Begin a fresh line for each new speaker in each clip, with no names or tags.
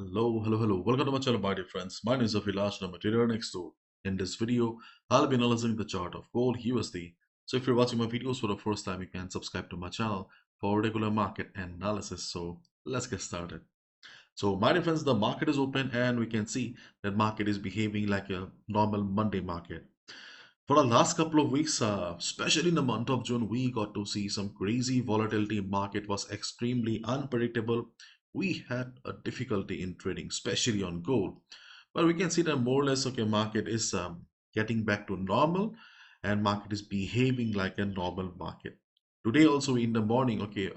Hello. Welcome to my channel, my dear friends. My name is Avilash, and I'm a trader next door. In this video, I'll be analyzing the chart of gold USD. So if you're watching my videos for the first time, you can subscribe to my channel for regular market analysis. So let's get started. So my dear friends, the market is open and we can see that market is behaving like a normal Monday market. For the last couple of weeks, especially in the month of June, we got to see some crazy volatility. Market was extremely unpredictable. We had a difficulty in trading, especially on gold. But we can see that more or less, okay, market is getting back to normal, and market is behaving like a normal market. Today also in the morning, okay,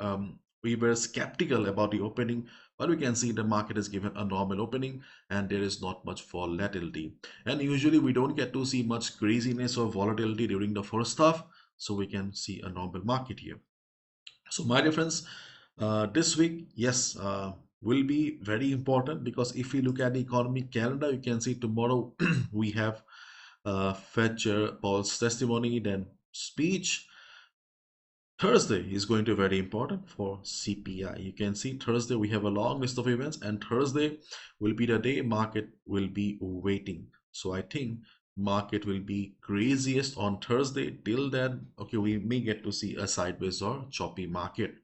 we were skeptical about the opening, but we can see the market is given a normal opening, and there is not much volatility. And usually we don't get to see much craziness or volatility during the first half, so we can see a normal market here. So my dear friends, this week, yes, will be very important, because if we look at the economic calendar, you can see tomorrow we have Fed Chair Paul's testimony, then speech. Thursday is going to be very important for CPI. You can see Thursday we have a long list of events, and Thursday will be the day market will be waiting. So I think market will be craziest on Thursday. Till then, okay, we may get to see a sideways or choppy market.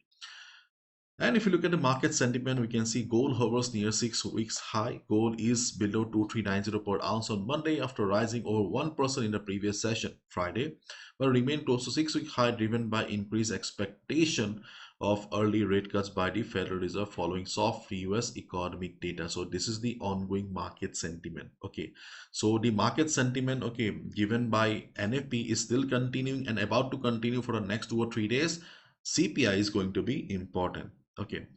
And if you look at the market sentiment, we can see gold hovers near 6 weeks high. Gold is below 2390 per ounce on Monday after rising over 1% in the previous session, Friday, but remained close to 6-week high, driven by increased expectation of early rate cuts by the Federal Reserve following soft US economic data. So this is the ongoing market sentiment. Okay, so the market sentiment, okay, given by NFP is still continuing and about to continue for the next 2 or 3 days. CPI is going to be important. Okay,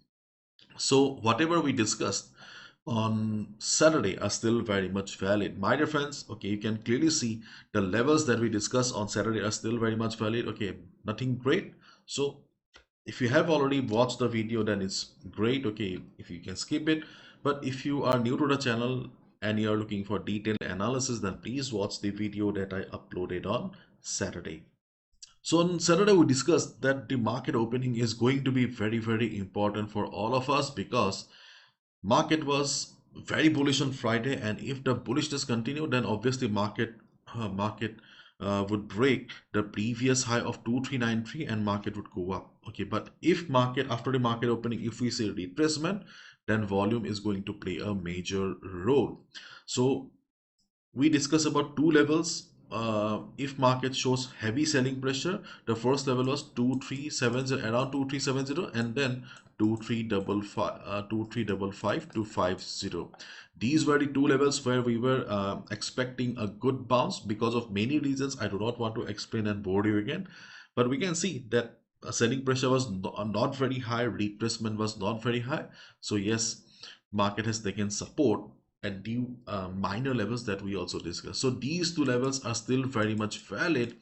so whatever we discussed on Saturday are still very much valid. My dear friends, okay, you can clearly see the levels that we discussed on Saturday are still very much valid. Okay, nothing great. So if you have already watched the video, then it's great. Okay, if you can skip it. But if you are new to the channel and you are looking for detailed analysis, then please watch the video that I uploaded on Saturday. So on Saturday, we discussed that the market opening is going to be very important for all of us, because market was very bullish on Friday, and if the bullishness continued, then obviously market would break the previous high of 2393 and market would go up. Okay, but if market after the market opening, if we see retracement, then volume is going to play a major role. So we discuss about two levels. If market shows heavy selling pressure, the first level was 2370, around 2370, and then 2355 to 50. These were the two levels where we were expecting a good bounce because of many reasons. I do not want to explain and bore you again, but we can see that selling pressure was not very high, retracement was not very high. So yes, market has taken support at the minor levels that we also discussed. So these two levels are still very much valid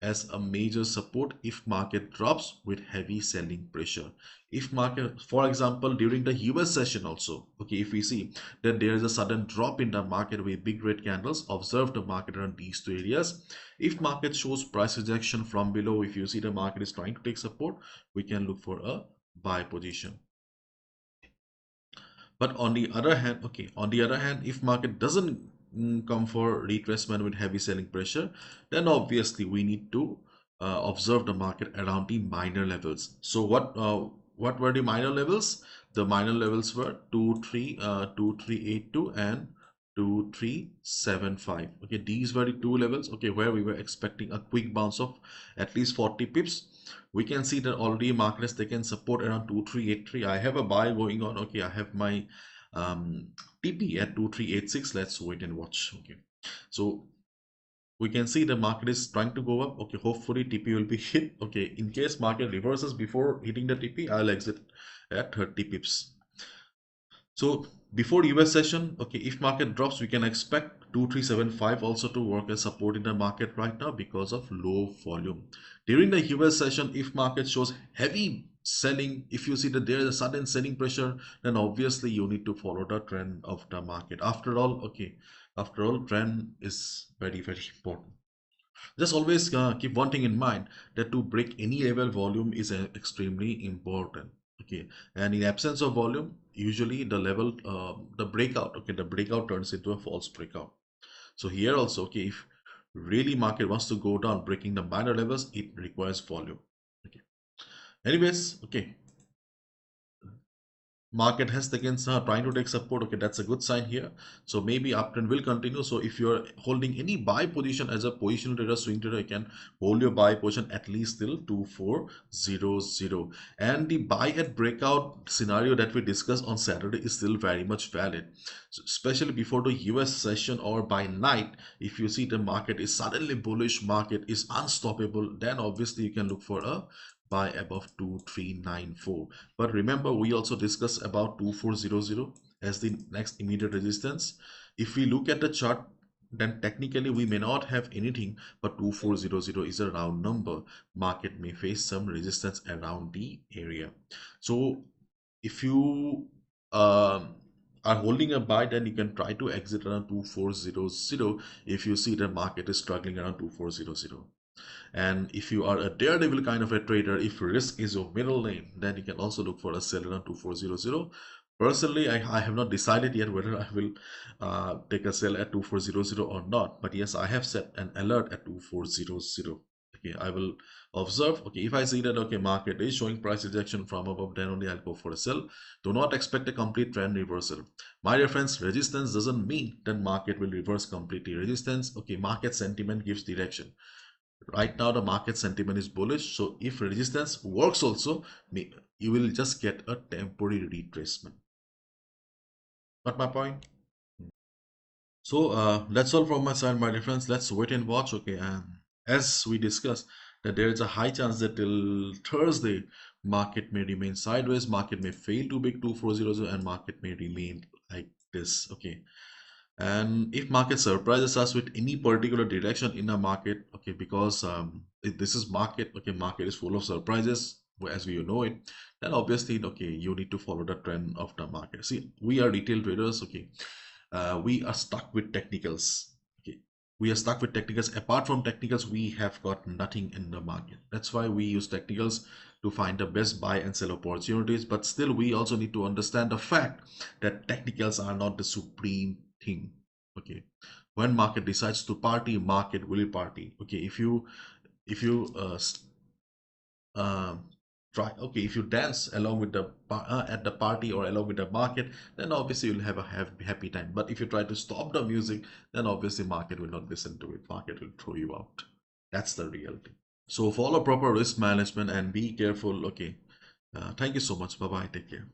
as a major support if market drops with heavy selling pressure. If market, for example, during the US session also, okay, if we see that there is a sudden drop in the market with big red candles, observe the market around these two areas. If market shows price rejection from below, if you see the market is trying to take support, we can look for a buy position. But on the other hand, okay, on the other hand, if market doesn't come for retracement with heavy selling pressure, then obviously we need to observe the market around the minor levels. So what were the minor levels? The minor levels were 2382 and 2375. Okay, these were the two levels, okay, where we were expecting a quick bounce of at least 40 pips. We can see that already market has taken support around 2383. I have a buy going on. Okay, I have my TP at 2386. Let's wait and watch. Okay, so we can see the market is trying to go up. Okay, hopefully TP will be hit. Okay, in case market reverses before hitting the TP, I'll exit at 30 pips. So before US session, okay, if market drops, we can expect 2375 also to work as support in the market right now because of low volume. During the US session, if market shows heavy selling, if you see that there is a sudden selling pressure, then obviously you need to follow the trend of the market. After all, okay, after all, trend is very important. Just always keep one thing in mind, that to break any level, volume is extremely important. Okay, and in absence of volume, usually the level, the breakout, okay, the breakout turns into a false breakout. So here also, okay, if really market wants to go down, breaking the minor levels, it requires volume. Okay. Anyways, okay, market has taken trying to take support. Okay, that's a good sign here. So maybe uptrend will continue. So if you're holding any buy position as a positional trader, swing trader, you can hold your buy position at least till 2400. And the buy at breakout scenario that we discussed on Saturday is still very much valid. So especially before the US session or by night, if you see the market is suddenly bullish, market is unstoppable, then obviously you can look for a buy above 2394. But remember, we also discussed about 2400 as the next immediate resistance. If we look at the chart, then technically we may not have anything, but 2400 is a round number. Market may face some resistance around the area. So if you are holding a buy, then you can try to exit around 2400 if you see the market is struggling around 2400. And if you are a daredevil kind of a trader, if risk is your middle name, then you can also look for a sell around 2400. Personally, I have not decided yet whether I will take a sell at 2400 or not. But yes, I have set an alert at 2400. Okay, I will observe. Okay, if I see that okay, market is showing price rejection from above, then only I'll go for a sell. Do not expect a complete trend reversal. My dear friends, resistance doesn't mean that market will reverse completely. Resistance, okay, market sentiment gives direction. Right now the market sentiment is bullish, so if resistance works also, you will just get a temporary retracement. Got my point? So that's all from my side, my dear friends. Let's wait and watch. Okay, and as we discussed that there is a high chance that till Thursday market may remain sideways, market may fail to break 2400, and market may remain like this. Okay, and if market surprises us with any particular direction in a market, okay, because this is market, okay, market is full of surprises as we know it, then obviously, okay, you need to follow the trend of the market. See, we are retail traders, okay, we are stuck with technicals. Okay, we are stuck with technicals. Apart from technicals, we have got nothing in the market. That's why we use technicals to find the best buy and sell opportunities. But still, we also need to understand the fact that technicals are not the supreme thing. Okay, when market decides to party, market will party. Okay, if you um, try, okay, if you dance along with the at the party or along with the market, then obviously you'll have a happy time. But if you try to stop the music, then obviously market will not listen to it, market will throw you out. That's the reality. So follow proper risk management and be careful. Okay, thank you so much. Bye bye, take care.